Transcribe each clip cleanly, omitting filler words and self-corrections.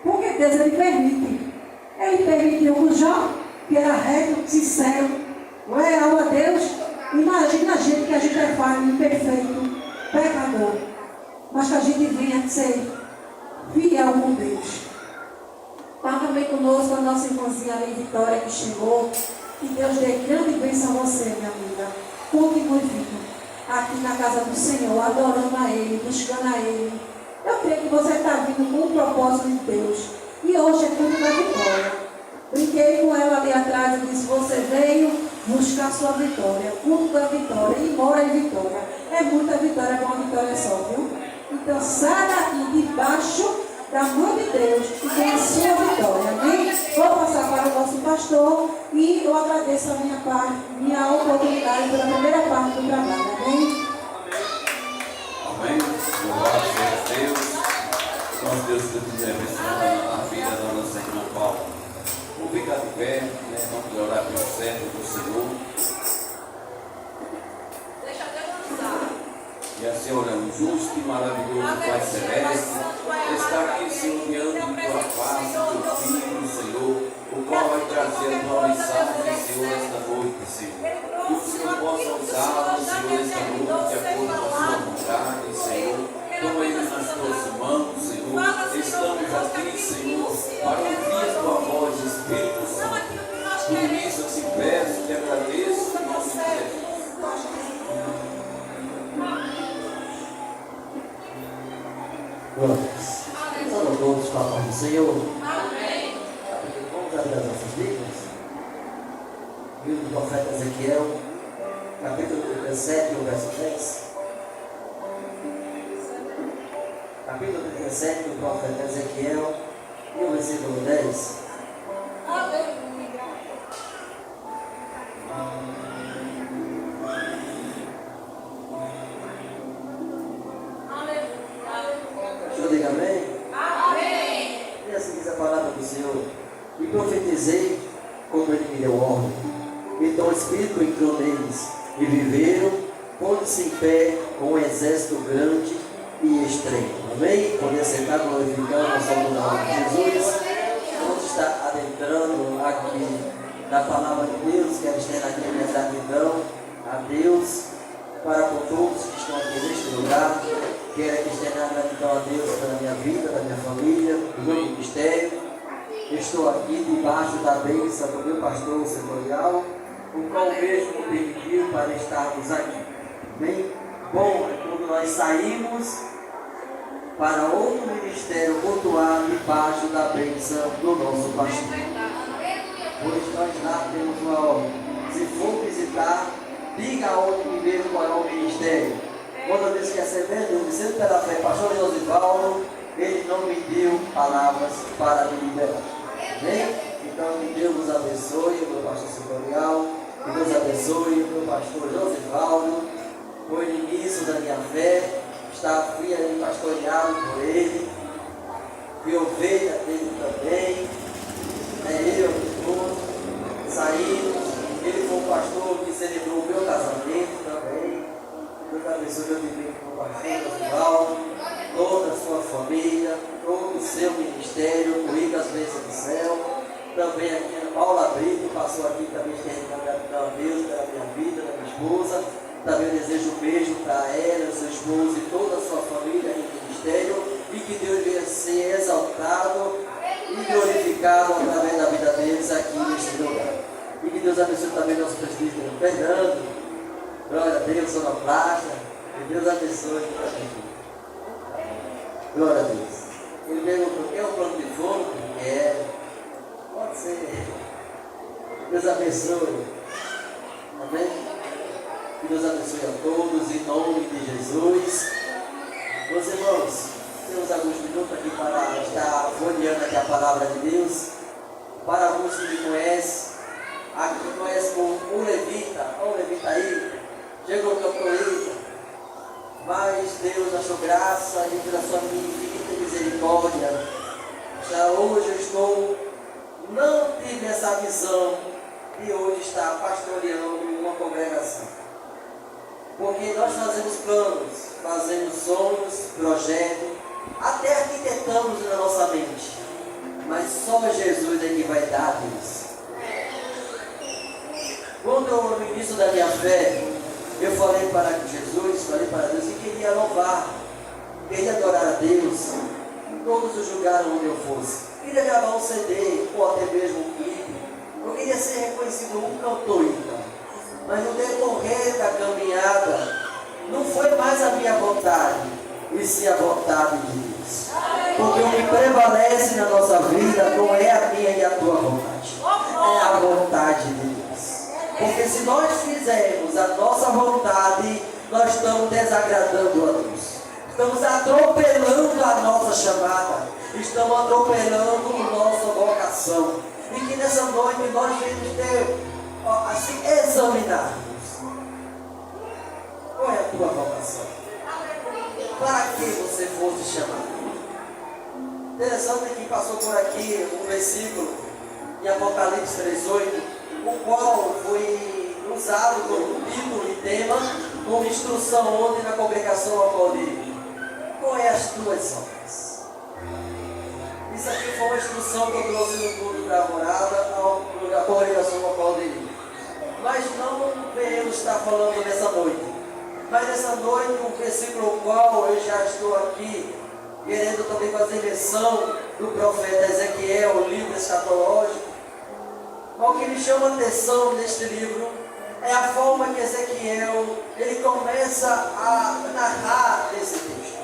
Porque Deus, Ele permite. Ele permitiu com Jó, que era reto, sincero, leal a Deus. Imagina a gente que a gente é falho, imperfeito, pecador. Mas que a gente venha ser fiel com Deus. Está também conosco a nossa irmãzinha ali, Vitória, que chegou. Que Deus dê grande bênção a você, minha amiga. Continue vindo aqui na casa do Senhor, adorando a Ele, buscando a Ele. Eu creio que você está vindo com o propósito de Deus. E hoje é culto da vitória. Brinquei com ela ali atrás e disse, você veio buscar sua vitória. Culto da vitória. E mora em vitória. É muita vitória, é uma vitória só, viu? Então sai daqui debaixo da mão de Deus e tem a sua vitória. Amém? Vou passar para o nosso pastor e eu agradeço a minha oportunidade pela primeira parte do trabalho. Amém? Amém. Louvado seja Deus. Nós, Deus, que estiver abençoando a vida da nossa irmã Paula. Vamos ficar de pé, né? Vamos orar pelo servo do Senhor. Deixa Deus avançar. E assim oramos, justo e maravilhoso Pai Celeste, está aqui se unindo em tua face, teu Filho, Senhor, o qual vai trazer a tua mensagem, Senhor, esta noite, Senhor. Que o Senhor possa usá-lo, Senhor, esta noite, de acordo com a sua vontade, Senhor. Toma ele nas tuas mãos, Senhor. Estamos aqui, Senhor, para ouvir a tua voz, Espírito Santo. Por isso eu te peço, te agradeço, em nome de Jesus. Glórias. Vamos todos com a paz do Senhor. Amém. Vamos abrir as nossas Bíblias. Livro do profeta Ezequiel, capítulo 37, o verso 10. Capítulo 37 do profeta Ezequiel, e o versículo 10. Aleluia. Diga amém? Amém. E assim diz a palavra do Senhor. E profetizei como ele me deu ordem. Então o Espírito entrou neles e viveram, pondo-se em pé com um exército grande e extremo. Amém? Poder sentar glorificando o som do nome de Jesus. Vamos estar adentrando aqui na palavra de Deus. Quero estender aqui a minha gratidão a Deus para com todos que estão aqui neste lugar. Quero aqui estender a gratidão a Deus pela minha vida, da minha família, do meu ministério. Estou aqui debaixo da bênção do meu pastor setorial, o qual mesmo permitiu para estarmos aqui. Bem bom é quando nós saímos para outro ministério cultuar debaixo da bênção do nosso pastor. Pois nós lá temos uma ordem. Se for visitar, diga onde me veio qual é o ministério. Quando eu disse que ia ser bendito pela fé, pastor Josivaldo, ele não me deu palavras para me liberar. Amém? Então que Deus nos abençoe, o meu pastor setorial, que Deus abençoe o meu pastor Josivaldo, foi o início da minha fé, fui ali pastoreado por ele, fui ovelha dele também, eu, saímos, ele foi o pastor que celebrou o meu casamento também. Deus abençoe eu viver com o pastor Osvaldo, toda a sua família, todo o seu ministério, comigo as bênçãos do céu. Também aqui a Paula Brito passou aqui também estendendo gratidão a Deus pela minha vida, da minha esposa. Também eu desejo o mesmo para ela, seu esposo e toda a sua família em ministério. E que Deus venha ser exaltado e glorificado através da vida deles aqui neste lugar. E que Deus abençoe também nosso presbítero Fernando. Glória a Deus, sonoplasta. Que Deus abençoe. Glória a Deus. Ele perguntou: quer um plano de fogo? É. Pode ser. Deus abençoe. Amém? Que Deus abençoe a todos, em nome de Jesus. Meus irmãos, temos alguns minutos aqui para estar folheando aqui a palavra de Deus. Para alguns que me conhecem, aqui me conhecem como o Levita. Olha o Levita aí. Chegou o campoeira, mas Deus achou graça e pela sua infinita misericórdia. Já hoje eu estou, não tive essa visão de hoje estar pastoreando uma congregação. Porque nós fazemos planos, fazemos sonhos, projetos, até arquitetamos na nossa mente. início da minha fé, eu falei para Jesus, falei para Deus que queria louvar, queria adorar a Deus. Todos os lugares onde eu fosse. Queria gravar um CD, ou até mesmo um clipe. Eu queria ser reconhecido um cantor, então. Mas no decorrer da caminhada, não foi mais a minha vontade, e sim a vontade de Deus. Porque o que prevalece na nossa vida não é a minha e a tua vontade, é a vontade de Deus. Porque se nós fizermos a nossa vontade, nós estamos desagradando a Deus. Estamos atropelando a nossa chamada, estamos atropelando a nossa vocação. E que nessa noite nós devemos ter, assim, examinarmos. Qual é a tua vocação? Para que você fosse chamado? Interessante que passou por aqui um versículo em Apocalipse 3:8, o qual foi usado como título e tema, como instrução ontem na congregação Apolínea. Qual é as tuas obras? Isso aqui foi uma instrução que eu trouxe no culto da morada, a congregação Apolínea. Mas não venhamos estar falando nessa noite. Mas nessa noite, um versículo ao qual eu já estou aqui, querendo também fazer menção do profeta Ezequiel, o livro escatológico. O que me chama a atenção neste livro é a forma que Ezequiel ele começa a narrar esse texto.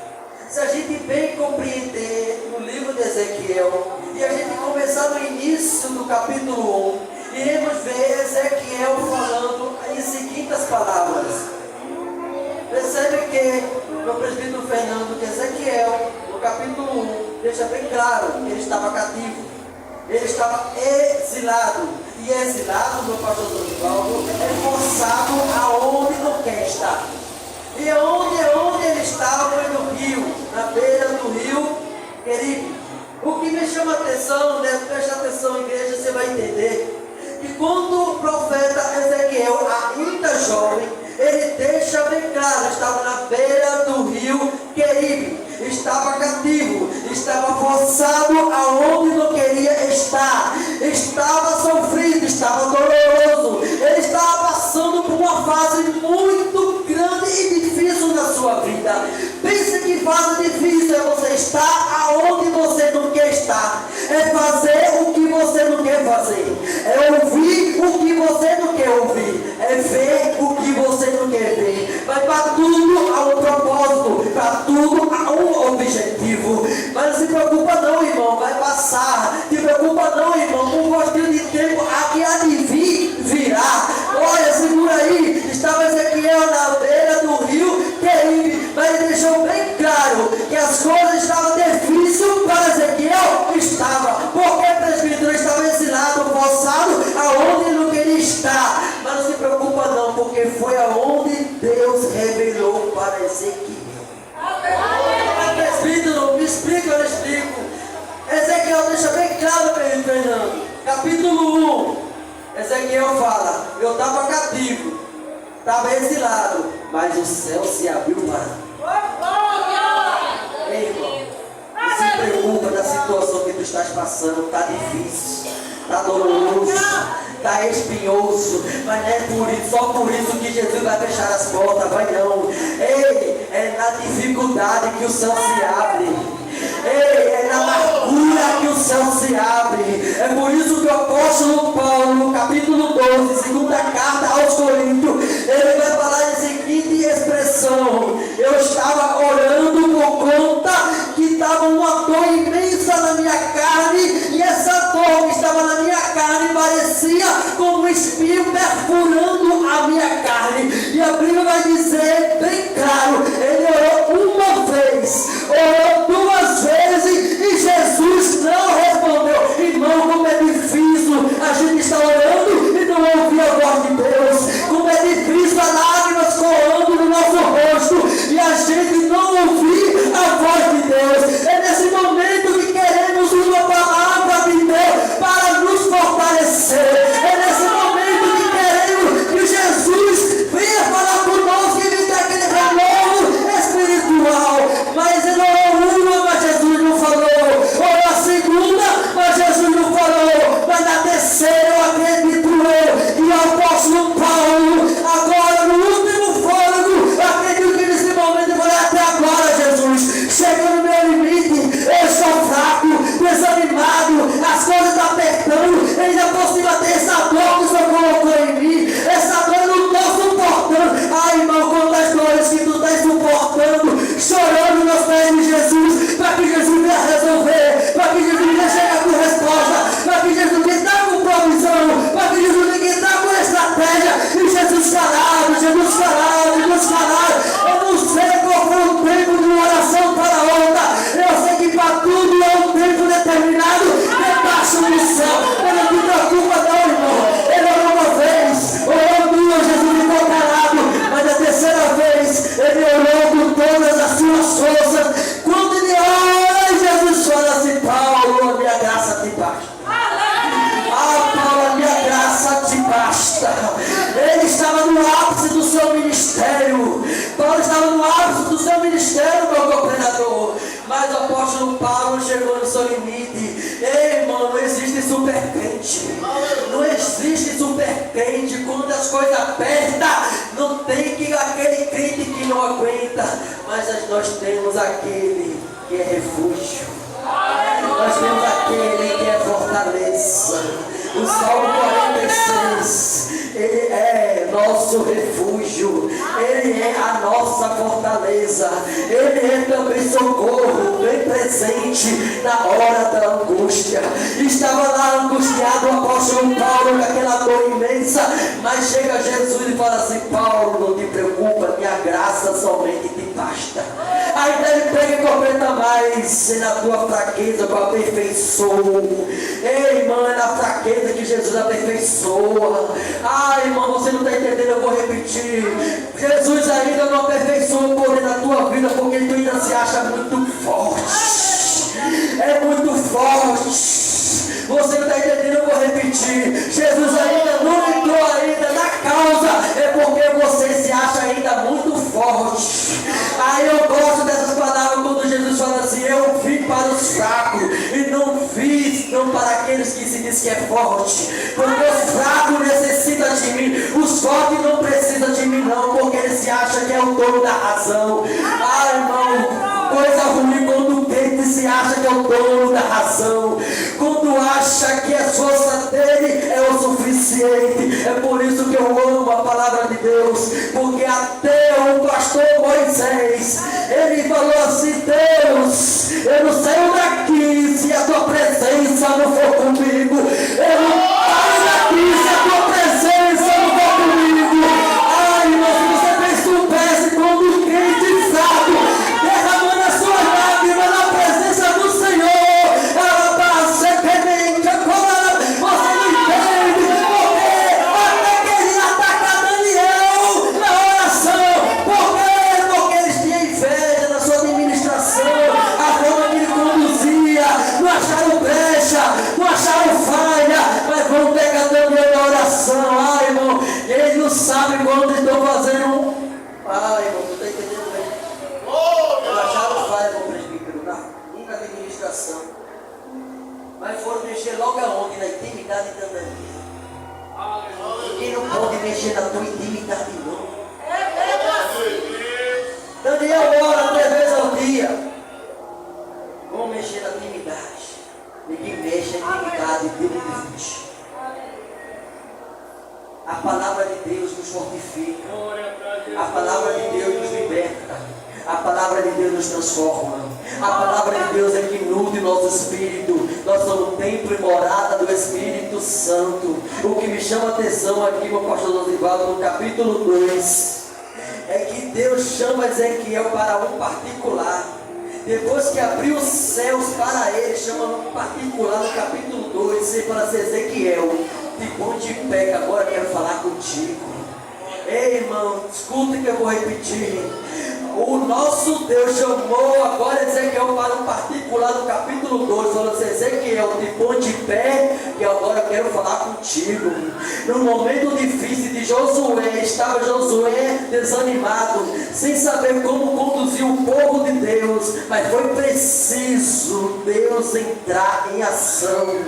Se a gente bem compreender no livro de Ezequiel, e a gente começar no início do capítulo 1, iremos ver Ezequiel falando em seguintes palavras. Percebe que no presbítero Fernando, que Ezequiel, no capítulo 1, deixa bem claro que ele estava cativo, ele estava exilado. E exilado, meu pastor Dorivaldo, é forçado aonde não quer estar. E onde ele estava foi no rio, na beira do rio Queribe. O que me chama a atenção, né? Preste atenção, igreja, você vai entender que quando o profeta Ezequiel, ainda jovem, ele deixa bem claro, estava na beira do rio Queribe, estava cativo, estava forçado aonde não queria estar, estava sofrido, estava doloroso, ele estava passando por uma fase muito grande e difícil na sua vida. Pense que fase difícil é você estar aonde você não quer estar, é fazer o que você não quer fazer, é ouvir o que você não quer ouvir, é ver o que você não quer ver. Mas para tudo há um propósito, para tudo há um objetivo. Mas não se preocupa não, irmão, vai passar. Não se preocupa não, irmão, um gostinho de tempo aqui há de vir, virá. Olha, segura aí, estava Ezequiel na beira do rio Queribe, mas ele deixou bem claro que as coisas estavam difíceis para Ezequiel, estava, porque o presbítero estava exilado, forçado, aonde ele não queria estar. Mas não se preocupa não, porque foi aonde Deus revelou para Ezequiel. Presbítero, me explica, eu explico. Ezequiel deixa bem claro para ele, Fernando. Capítulo 1, Ezequiel fala, eu estava cativo, estava exilado, mas o céu se abriu para mim. Ei, irmão, não se preocupa da situação que tu estás passando, está difícil, está doloroso, está espinhoso, mas não é por isso, só por isso que Jesus vai fechar as portas, vai não. Ei, é na dificuldade que o céu se abre. Ei, é na amargura que o céu se abre. É por isso que o apóstolo Paulo, no capítulo 12, segunda carta aos Coríntios, ele vai falar a seguinte expressão: eu estava orando por conta que estava uma dor imensa na minha carne, e essa dor que estava na minha carne parecia como um espinho perfurando a minha carne. E a Bíblia vai dizer bem claro, ele orou uma vez, orou duas vezes e Jesus não respondeu. Irmão, como é difícil a gente estar orando e não ouvir a voz de Deus. Como é difícil as lágrimas correndo no nosso rosto e a gente não ouvir a voz de Deus. É nesse momento que queremos uma palavra de Deus para nos fortalecer. É nesse momento que queremos que Jesus venha falar conosco e nos dê aquele renovo espiritual. Mas ele orou ministério, meu coordenador. Mas o apóstolo Paulo chegou no seu limite. Ei, irmão, não existe supercrente. Não existe supercrente. Quando as coisas apertam, não tem aquele crente que não aguenta. Mas nós temos aquele que é refúgio. Nós temos aquele que é fortaleza. O Salmo 46, ele é nosso refúgio, ele é a nossa fortaleza, ele é também socorro bem presente na hora da angústia. Estava lá angustiado o apóstolo Paulo com aquela dor imensa, mas chega Jesus e fala assim: Paulo, não te preocupa, minha graça somente te basta. Aí ele pega e completa mais: na tua fraqueza eu aperfeiçoo. Ei, irmão, é na fraqueza que Jesus aperfeiçoa. Ah, irmão, você não está entendendo, eu vou repetir. Jesus ainda não aperfeiçoa o poder na tua vida, porque tu ainda se acha muito forte. É muito forte. Você não está entendendo, eu vou repetir. Jesus ainda não entrou ainda na causa, é porque você se acha ainda muito forte. Aí eu gosto dessas palavras quando Jesus fala assim: eu vim para os fracos e não fiz não para aqueles que se diz que é forte, porque os fracos necessitam de mim, os fortes não precisam de mim não, porque eles se acham que é o dono da razão. Ah, irmão, coisa ruim quando o crente se acha que é o dono da razão, quando acha que a força dele é o suficiente. É por isso que eu amo a palavra de Deus, porque até o pastor Moisés, ele falou assim: Deus, eu não saio daqui se a tua presença não for comigo. Eu não saio daqui se a tua presença não for comigo. Ai, irmão, se você bem soubesse quando o crente sabe, derramando as suas lágrimas na presença do Senhor, ela vai ser clemente, agora você não entende, porque até que ele ataca Daniel na oração, porque eles tinham inveja da sua administração, a forma que ele conduzia, não acharam brecha, não acharam falha, mas vão pegar Daniel na oração. Ai, irmão, eles não sabem quando estão fazendo um... Ai, irmão, tu está entendendo bem? Não acharam falha com o presbítero, nunca na administração, mas foram mexer logo aonde? Na intimidade de Daniel. Ninguém não pode mexer na tua intimidade, não. Daniel ora 3 vezes ao dia. Vamos mexer na intimidade. Ninguém mexe na intimidade, Deus divide. A palavra de Deus nos fortifica. A palavra de Deus nos liberta. A palavra de Deus nos transforma. A palavra de Deus é que nutre nosso espírito. Nós somos templo e morada do Espírito Santo. O que me chama a atenção aqui, meu pastor Dosivaldo, no capítulo 2, é que Deus chama Ezequiel para um particular. Depois que abriu os céus para ele, chama um particular no capítulo 2, e fala assim: Ezequiel, de bom de pé, que agora quero falar contigo. Ei, irmão, escuta que eu vou repetir. O nosso Deus chamou agora Ezequiel para um particular no capítulo 2, falou assim: Ezequiel, te põe de pé, que agora eu quero falar contigo. No momento difícil de Josué, estava Josué desanimado, sem saber como conduzir o povo de Deus, mas foi preciso Deus entrar em ação.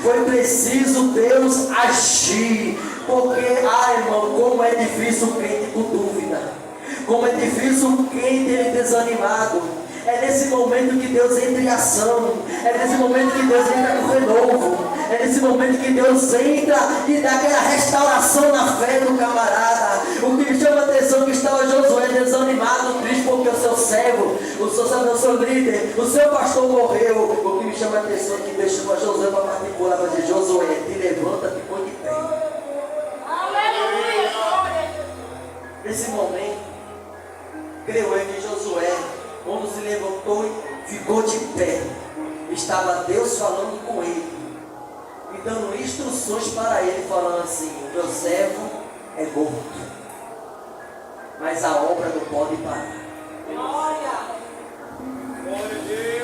Foi preciso Deus agir, porque, irmão, como é difícil o crente com dúvida, como é difícil o crente desanimado. É nesse momento que Deus entra em ação, é nesse momento que Deus entra com renovo, é nesse momento que Deus entra e dá aquela restauração na fé do camarada. O que me chama a atenção é que estava Josué desanimado, triste, porque o seu servo, o seu líder, o seu pastor morreu. O que me chama a atenção é que Deus chama Josué para particular, para dizer: Josué, te levanta, te põe de pé. Nesse momento, creio eu que Josué, quando se levantou e ficou de pé, estava Deus falando com ele e dando instruções para ele, falando assim: o meu servo é morto, mas a obra não pode parar.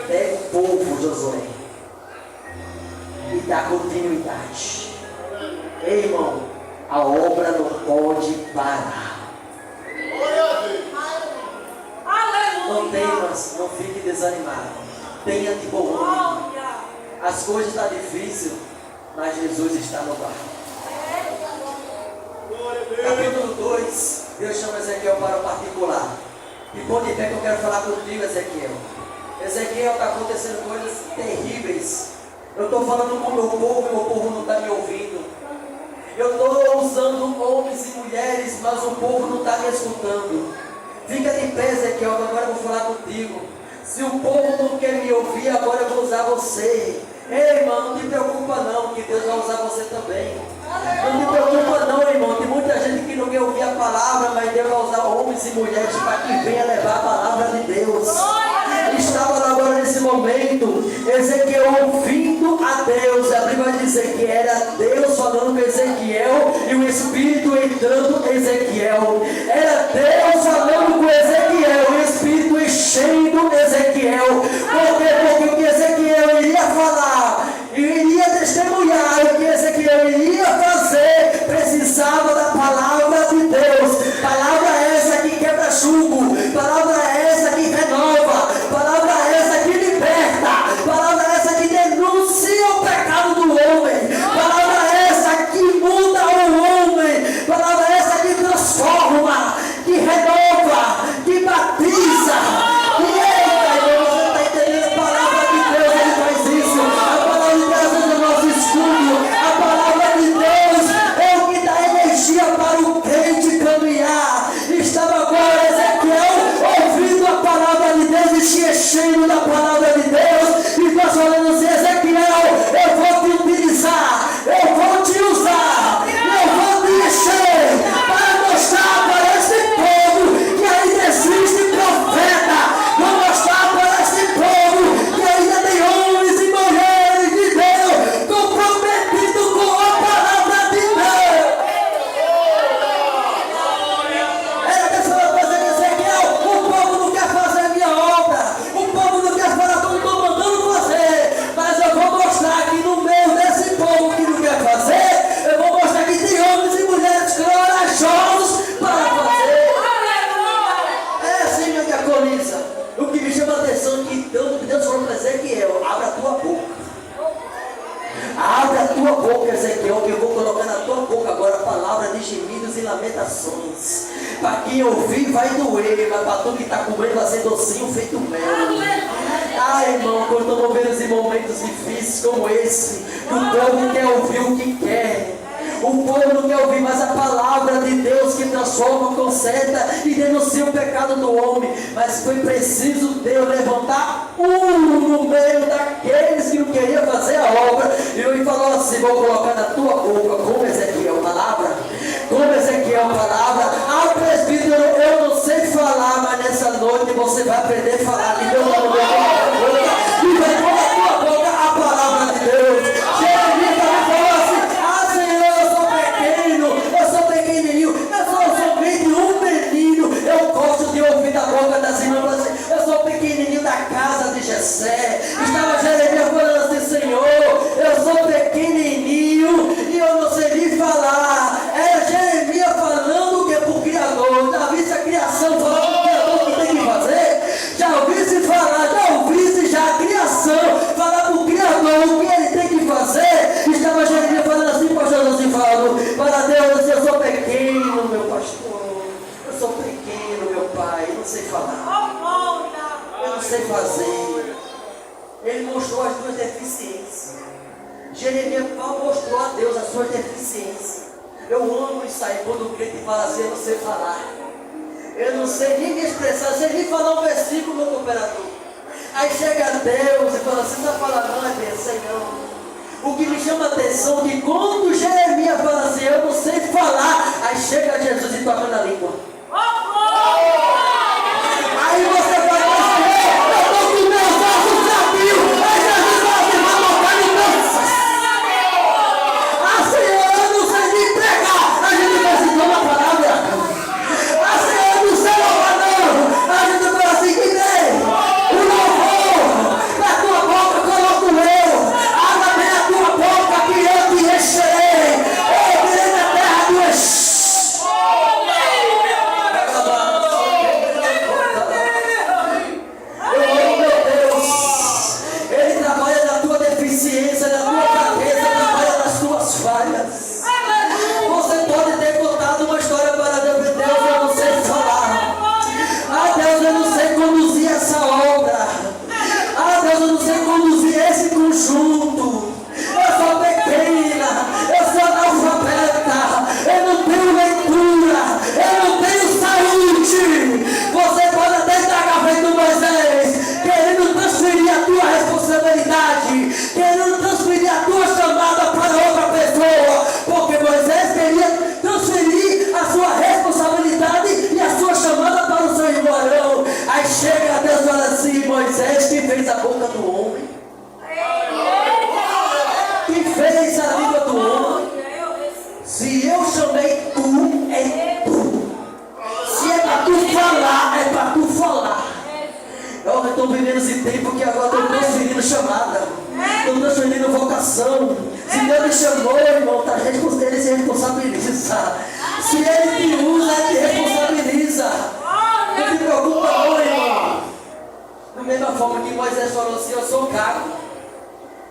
Pega o povo, Josué, e dá continuidade. Ei, irmão, a obra não pode parar. Aleluia. Não temas, não fique desanimado. Tenha de bom ânimo. As coisas estão difíceis, mas Jesus está no barco. Capítulo 2, Deus chama Ezequiel para o particular. E põe de pé que eu quero falar contigo, Ezequiel. Ezequiel, está acontecendo coisas terríveis. Eu estou falando com o meu povo não está me ouvindo. Eu estou usando homens e mulheres, mas o povo não está me escutando. Fica de pé, Ezequiel, agora eu vou falar contigo. Se o povo não quer me ouvir, agora eu vou usar você. Ei, irmão, não te preocupa não, que Deus vai usar você também. Não te preocupa não, irmão. Tem muita gente que não quer ouvir a palavra, mas Deus vai usar homens e mulheres para que venha levar a palavra de Deus. Estava agora nesse momento, Ezequiel ouvindo a Deus. A Bíblia vai dizer que era Deus falando com Ezequiel e o Espírito entrando em Ezequiel. Era Deus falando com Ezequiel e o Espírito enchendo Ezequiel. Por quê? Porque o que Ezequiel iria falar, iria testemunhar, o que Ezequiel iria fazer, precisava da palavra de Deus. Palavra essa que quebra jugo, palavra essa que renova, palavra essa que liberta, palavra essa que denuncia o pecado do homem, palavra essa que muda o homem, palavra essa que transforma, que renova, que batiza. E eita, você está entendendo? A palavra de Deus, ele faz isso. A palavra de Deus é o nosso escudo. A palavra de Deus é o que dá energia para o crente caminhar. Estava agora Ezequiel ouvindo a palavra de Deus e se enchendo da palavra de Deus. E nós falando assim: Ezequiel, eu vou te utilizar, eu vou te usar, eu vou te encher para mostrar para esse povo que ainda existe profeta. Vou mostrar para esse povo que ainda tem homens e mulheres de Deus comprometidos com a palavra de Deus. Era a pessoa fazendo Ezequiel: o povo não quer fazer a minha obra, o povo não quer falar como estou mandando fazer, mas eu vou mostrar que no meio desse povo que não quer fazer, eu vou mostrar que tem homens e mulheres corajosos para fazer. É assim, minha diaconisa. O que me chama a atenção é que Deus falou para Ezequiel: abra a tua boca. Abre a tua boca, Ezequiel, que eu vou colocar na tua boca agora a palavra de gemidos e lamentações. Para quem ouvir vai doer, mas para tu que está comendo vai ser docinho feito mel. Ah, irmão, quando estamos vendo esses momentos difíceis como esse, que o povo quer ouvir o que quer. O povo não quer ouvir mais a palavra de Deus que transforma, conserta e denuncia o pecado do homem. Mas foi preciso Deus levantar no meio daqueles que não queriam fazer a obra. E ele falou assim: vou colocar na tua boca, como Ezequiel, palavra. Como Ezequiel, palavra. Ah, presbítero, eu não sei falar, mas nessa noite você vai aprender a falar. Que Deus vai colocar na tua boca. E vai pôr na tua boca a palavra de Deus. Jeremias também falou assim: ah, Senhor, eu sou pequenininho, eu sou somente um menino. Eu gosto de ouvir da boca das irmãs assim: eu sou pequenininho da casa de Jessé. Estava Jeremias falando assim: Senhor, eu sou pequenininho e eu não sei nem falar. É Jeremias falando o que pro Criador. Já viste a criação falando pro Criador o que tem que fazer? Já ouviste falar, já ouviste já a criação falar pro Criador o que ele tem que fazer? Estava Jeremias falando assim, pastor, assim falando para Deus assim: eu sou pequeno, meu pastor, eu sou pequeno, meu pai, eu não sei falar, eu não sei fazer. Ele mostrou as duas deficiências. Jeremias mostrou a Deus as suas deficiências. Eu amo isso aí, quando o crente fala assim: eu não sei falar, eu não sei nem me expressar, eu sei nem falar um versículo, meu cooperador. Aí chega Deus e fala assim: não fala não, é bem, sei não. O que me chama a atenção é que quando Jeremias fala assim: eu não sei falar, aí chega Jesus e toca na língua. Aí você fala assim: eu estou com meus ossos sabios. Aí Jesus fala assim: vai tocar no meu. Ah, Senhor, eu não sei nem pregar. A gente vai assim: toma a palavra. Ah, Senhor, eu não sei louvar não. A gente fala assim: que nem o louvor na tua boca coloco eu. Abra bem a tua boca que eu te encherei. Eu virei na terra do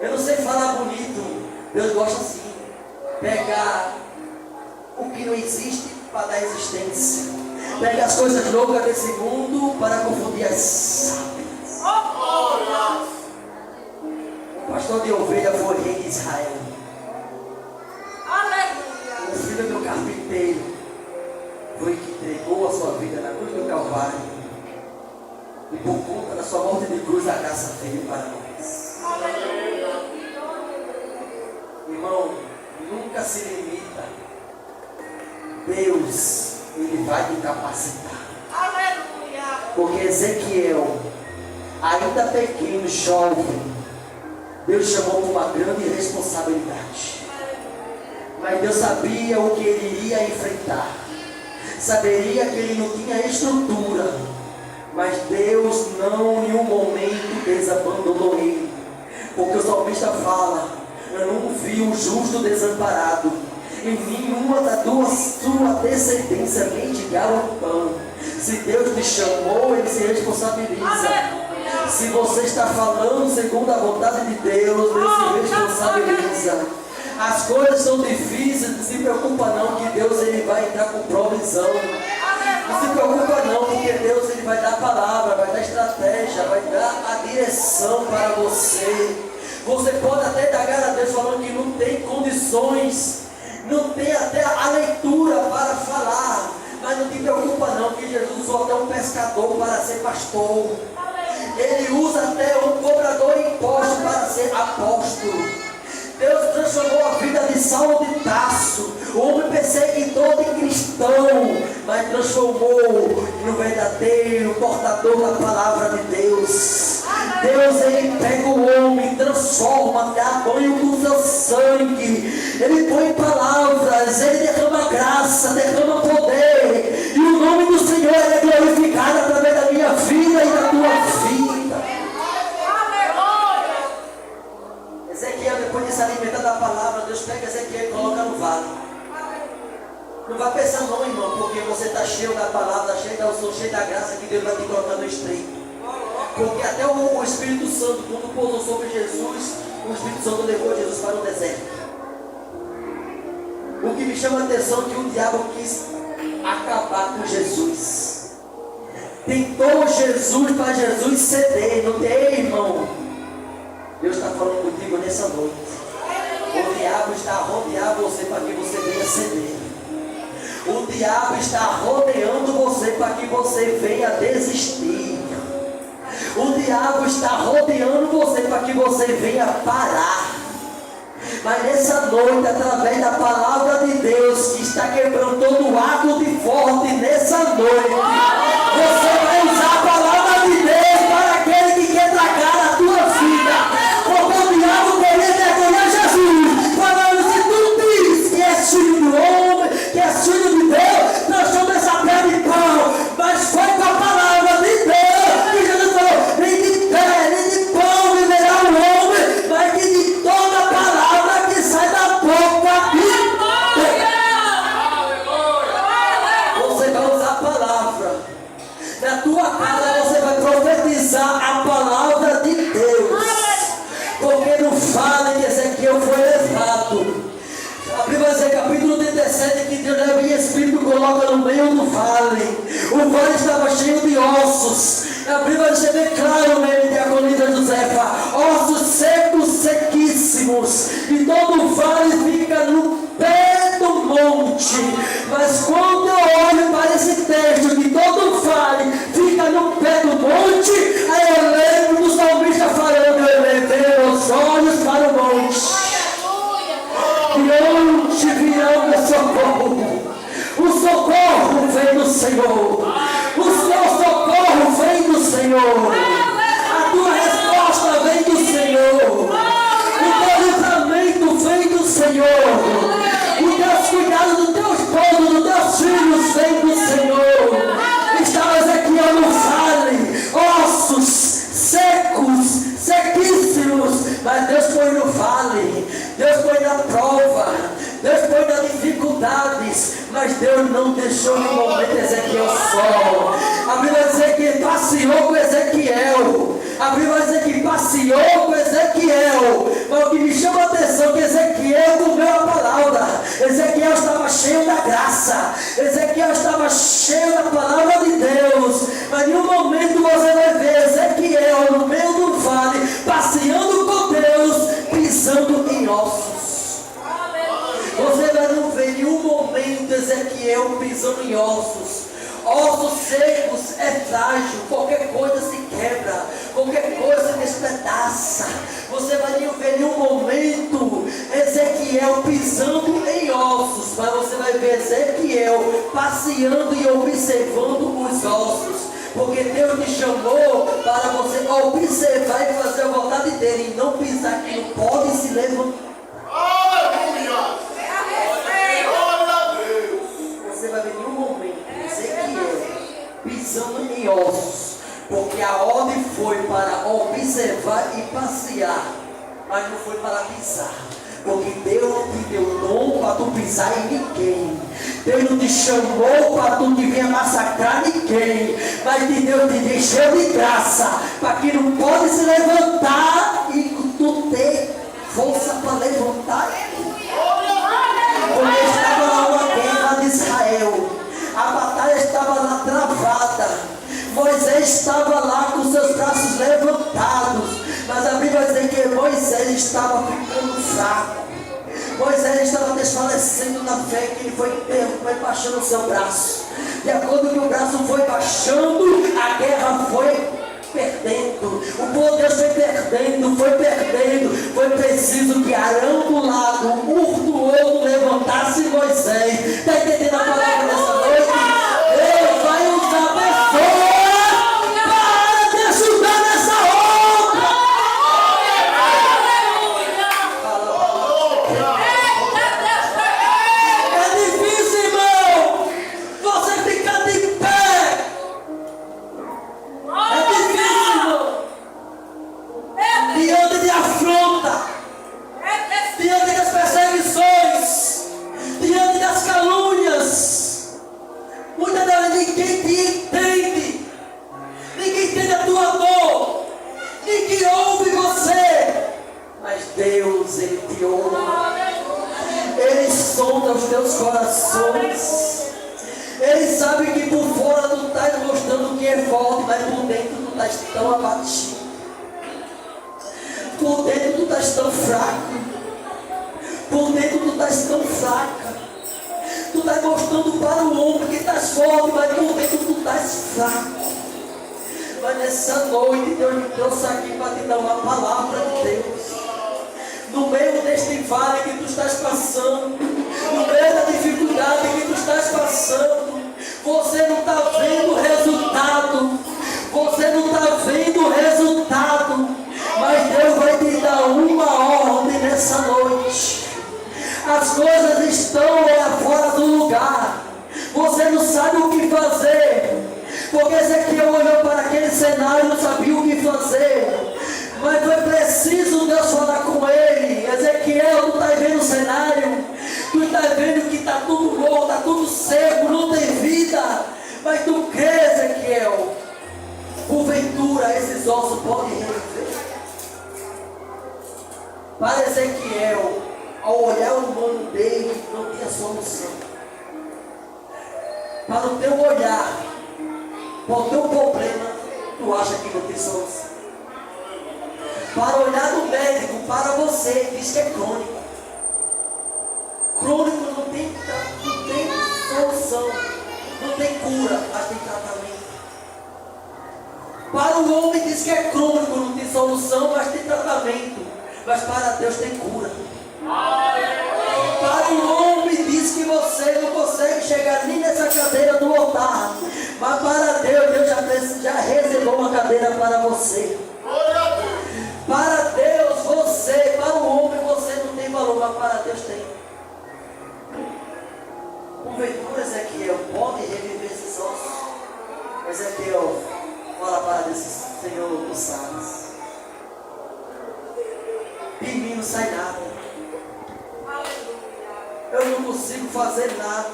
Eu não sei falar bonito. Deus gosta assim. Pegar o que não existe para dar existência. Pega as coisas loucas desse mundo para confundir as sábias. O pastor de ovelha foi rei de Israel. O filho do carpinteiro foi que entregou a sua vida na cruz do Calvário. E por conta da sua morte de cruz, a graça veio para nós. Irmão, nunca se limita. Deus, Ele vai te capacitar. Porque Ezequiel, ainda pequeno, jovem, Deus chamou para uma grande responsabilidade. Mas Deus sabia o que ele iria enfrentar. Saberia que ele não tinha estrutura. Mas Deus não em um momento desabandonou ele. Porque o salmista fala: eu não vi o justo desamparado, e nenhuma da sua descendência mendigar o pão. Se Deus te chamou, Ele se responsabiliza. Se você está falando segundo a vontade de Deus, Ele se responsabiliza. As coisas são difíceis, não se preocupa não, que Deus Ele vai entrar com provisão. Não se preocupa não, porque Deus Ele vai dar a palavra, vai dar estratégia, vai dar a direção para você. Você pode até dar graças a Deus falando que não tem condições, não tem até a leitura para falar, mas não te preocupa não, que Jesus usou até um pescador para ser pastor. Ele usa até um cobrador de impostos para ser apóstolo. Deus transformou a vida de Saulo de Tarso, o homem perseguidor de cristão, mas transformou no verdadeiro portador da palavra de Deus. Deus, Ele pega o homem, transforma, dá banho com o seu sangue, Ele põe palavras, Ele derrama graça, derrama poder, e o nome do Senhor é glorificado através da minha vida e da tua vida. Ezequiel, depois de se alimentar da palavra, Deus pega Ezequiel e coloca no vale. Não vai pensar não, irmão, porque você está cheio da palavra, cheio da unção, cheio da graça, que Deus vai te colocar no estreito. Porque até o Espírito Santo, quando pousou sobre Jesus, o Espírito Santo levou Jesus para o deserto. O que me chama a atenção é que o diabo quis acabar com Jesus. Tentou Jesus para Jesus ceder. Não tem, irmão? Deus está falando contigo nessa noite. O diabo está a rodear você para que você venha ceder. O diabo está rodeando você para que você venha desistir. O diabo está rodeando você para que você venha parar. Mas nessa noite, através da palavra de Deus, que está quebrando todo o ato de forte nessa noite, você vai usar a palavra de Deus para aquele que quer tragar a tua vida. Porque o diabo queria vergonhar Jesus, falando: se tu diz que és filho do homem, que és filho de Deus, transforma essa pedra em pão. Mas foi com a palavra de Deus que Jesus falou: nem de pé, nem de pão viverá o homem, mas que de toda a palavra que sai da boca de Deus. Você vai usar a palavra. Na tua casa você vai profetizar a palavra de Deus. Porque não fala que Ezequiel foi levado. A Bíblia vai dizer, capítulo 37, que Deus leva em espírito e coloca no meio do vale. O vale estava cheio de ossos. A Bíblia vai dizer bem claro nele, diaconisa Josefa: ossos secos, sequíssimos. E todo o vale fica no pé do monte. Mas quando eu olho para esse texto, que todo o vale fica no pé do monte, aí eu lembro do salmista falando: eu levei os olhos para o monte. De onde virá o meu socorro? O socorro vem do Senhor. O seu socorro vem do Senhor. A tua resposta vem do Senhor. O teu livramento vem do Senhor. O teu cuidado do teu esposo, dos teus filhos vem do Senhor. Estava Ezequiel no vale, ossos secos, sequíssimos, mas Deus foi no vale, Deus foi na prova, Deus foi nas dificuldades, mas Deus não deixou no momento Ezequiel só. A Bíblia vai dizer que passeou com Ezequiel, a Bíblia vai dizer que passeou com Ezequiel, mas ossos. Você vai não ver nenhum momento Ezequiel pisando em ossos. Ossos secos é frágil, qualquer coisa se quebra, qualquer coisa se despedaça. Você vai não ver nenhum momento Ezequiel pisando em ossos, mas você vai ver Ezequiel passeando e observando os ossos. Porque Deus te chamou para você observar e fazer a vontade dele, e não pisar que não pode se levantar. Aleluia! Você vai ver em nenhum momento Ezequiel pisando em ossos, porque a ordem foi para observar e passear, mas não foi para pisar. Porque Deus não te deu dom para tu pisar em ninguém. Deus não te chamou para tu te vir massacrar ninguém. Mas Deus te deixou de graça para que não pode se levantar e tu ter força para levantar. Porque estava lá uma guerra de Israel. A batalha estava lá travada. Moisés estava lá com seus braços levantados. Mas a Bíblia vai dizer que Moisés estava ficando fraco. Moisés estava desfalecendo na fé, que ele foi baixando o seu braço. De acordo com que o braço foi baixando, a guerra foi perdendo. O povo de Deus foi perdendo, foi perdendo. Foi preciso que Arão do lado, Hur do outro, levantasse Moisés. Está entendendo a palavra nessa noite? Deus vai usar pessoas para te ajudar nessa obra. É difícil, irmão, você ficar de pé. É difícil, irmão, diante de afronta, diante das perseguições, diante das calúnias. Muitas vezes ninguém te entende, ninguém entende a tua dor, ninguém ouve você, mas Deus, Ele te ouve. Ele sonda os teus corações. Ele sabe que por fora tu estás mostrando que é forte, mas por dentro tu estás tão abatido. Por dentro tu estás tão fraco. Por dentro tu estás tão fraca. Tu estás mostrando para o homem que estás forte, mas por dentro tu estás fraco. Mas nessa noite Deus me trouxe aqui para te dar uma palavra de Deus. No meio deste vale que tu estás passando, no meio da dificuldade que tu estás passando, você não está vendo o resultado. Você não está vendo o resultado. Mas Deus vai te dar uma ordem nessa noite. As coisas estão lá fora do lugar. Você não sabe o que fazer. Porque Ezequiel olhou para aquele cenário e não sabia o que fazer. Mas foi preciso Deus falar com ele. Ezequiel, tu está vendo o cenário? Tu está vendo que está tudo bom, está tudo seco, não tem vida. Mas tu crê, Ezequiel? Porventura esses ossos podem reviver? Para Ezequiel, ao olhar o humano dele, não tinha solução. Para o teu olhar, para o teu problema, tu acha que não tem solução. Para olhar do médico, para você, diz que é crônico. Crônico não tem solução, não tem cura, mas tem tratamento. Para o homem diz que é crônico, não tem solução, mas tem tratamento. Mas para Deus tem cura. Para o homem diz que você não consegue chegar nem nessa cadeira do altar. Mas para Deus já reservou uma cadeira para você. Para Deus você, para o homem você não tem valor, mas para Deus tem. Porventura Ezequiel pode reviver esses ossos. Ezequiel fala para Deus: Senhor, tu sabes. De mim não sai nada. Eu não consigo fazer nada.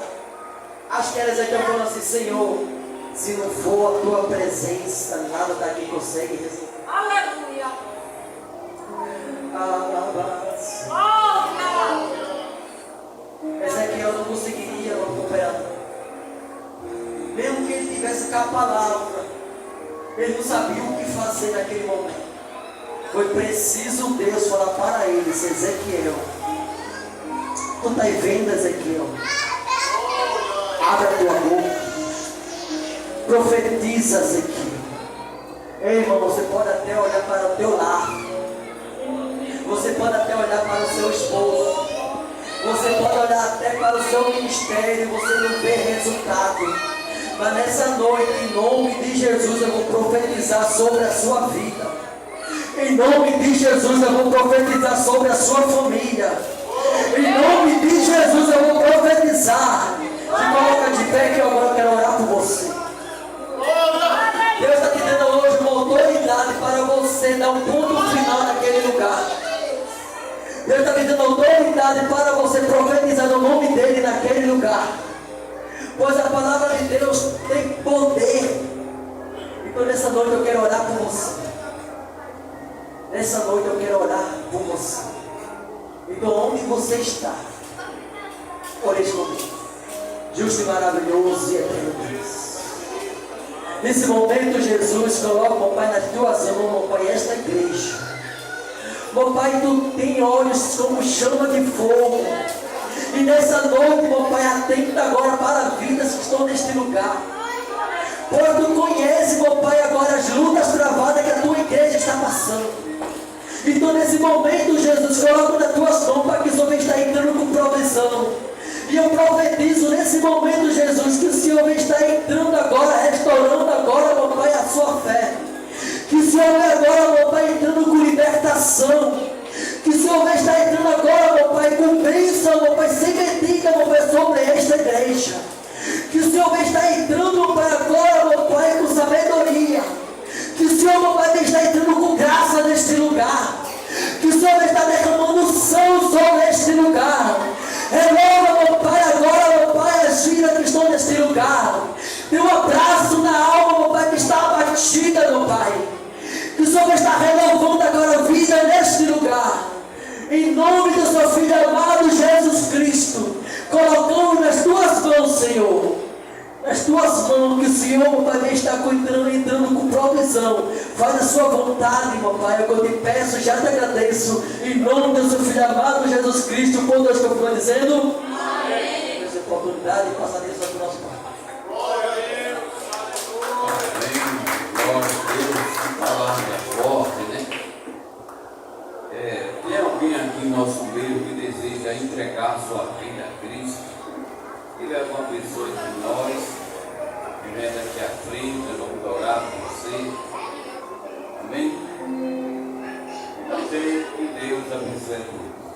Acho que era Ezequiel falando assim: Senhor, se não for a tua presença, nada daqui consegue resolver. Aleluia. Ezequiel não conseguiria recuperar. Mesmo que ele tivesse com a palavra, ele não sabia o que fazer naquele momento. Foi preciso Deus falar para eles: disse: Ezequiel, tu está vendo, Ezequiel? Abre a tua boca, profetiza, Ezequiel. Ei, irmão, você pode até olhar para o teu lar, você pode até olhar para o seu esposo, você pode olhar até para o seu ministério, você não vê resultado. Mas nessa noite, em nome de Jesus, eu vou profetizar sobre a sua vida. Em nome de Jesus, eu vou profetizar sobre a sua família. Em nome de Jesus, eu vou profetizar. Se coloca de pé que agora eu quero orar por você. Deus está te dando hoje uma autoridade para você dar um ponto final naquele lugar. Deus está te dando autoridade para você profetizar no nome dele naquele lugar. Pois a palavra de Deus tem poder. Então nessa noite eu quero orar por você. Nessa noite eu quero orar por você. Então onde você está, ore comigo. Justo e maravilhoso e eterno Deus. Nesse momento, Jesus, coloca, meu Pai, nas tuas mãos, meu Pai, esta igreja. Meu Pai, tu tem olhos como chama de fogo. E nessa noite, meu Pai, atenta agora para vidas que estão neste lugar. Pois tu conhece, meu Pai, agora as lutas travadas que a tua igreja está passando. Então nesse momento, Jesus, coloca nas tuas mãos para que o Senhor está entrando com provisão. E eu profetizo nesse momento, Jesus, que o Senhor está entrando agora, restaurando agora, meu Pai, a sua fé. Que o Senhor agora, meu Pai, entrando com libertação. Que o Senhor está entrando agora, meu Pai, com bênção, meu Pai, sementinha, meu Pai, sobre esta igreja. Que o Senhor está entrando, meu Pai, agora, meu Pai, com sabedoria. Que o Senhor, meu Pai, está entrando com graça neste lugar. Que o Senhor está derramando unção sobre este lugar. Renova, meu Pai, agora, meu Pai, as vidas que estão neste lugar. Dê um abraço na alma, meu Pai, que está abatida, meu Pai. Que o Senhor está renovando agora a vida neste lugar. Em nome do seu Filho amado Jesus Cristo, colocamos nas tuas mãos, Senhor. Nas tuas mãos, que o Senhor, meu Pai, está entrando com provisão. Faz a sua vontade, meu Pai. Eu te peço, já te agradeço. Em nome do seu Filho amado Jesus Cristo, por Deus que eu estou dizendo. Amém. Essa oportunidade de passar isso para o nosso Pai. Glória a Deus. Que palavra forte, né? Tem alguém aqui em nosso meio que deseja entregar sua vida a Cristo? Ele é uma pessoa de nós, que vem daqui à frente, eu vou orar por você. Amém? Então, que Deus abençoe a todos.